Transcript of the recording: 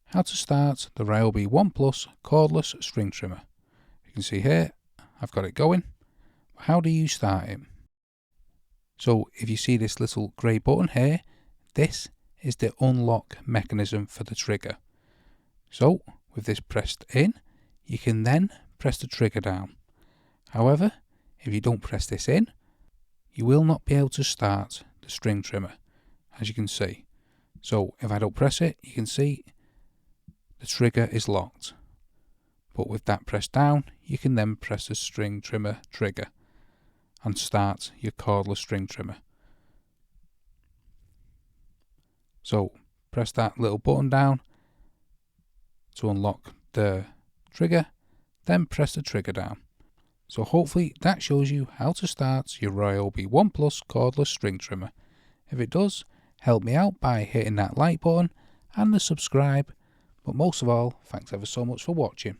how to start the Ryobi ONE Plus cordless string trimmer. You can see here I've got it going. How do you start it? So if you see this little grey button here, this is the unlock mechanism for the trigger. So with this pressed in, you can then press the trigger down. However, if you don't press this in, you will not be able to start the string trimmer, as you can see. So if I don't press it, you can see the trigger is locked. But with that pressed down, you can then press the string trimmer trigger and start your cordless string trimmer. So press that little button down to unlock the trigger, then press the trigger down. So hopefully that shows you how to start your Ryobi ONE Plus cordless string trimmer. If it does, help me out by hitting that like button and the subscribe. But most of all, thanks ever so much for watching.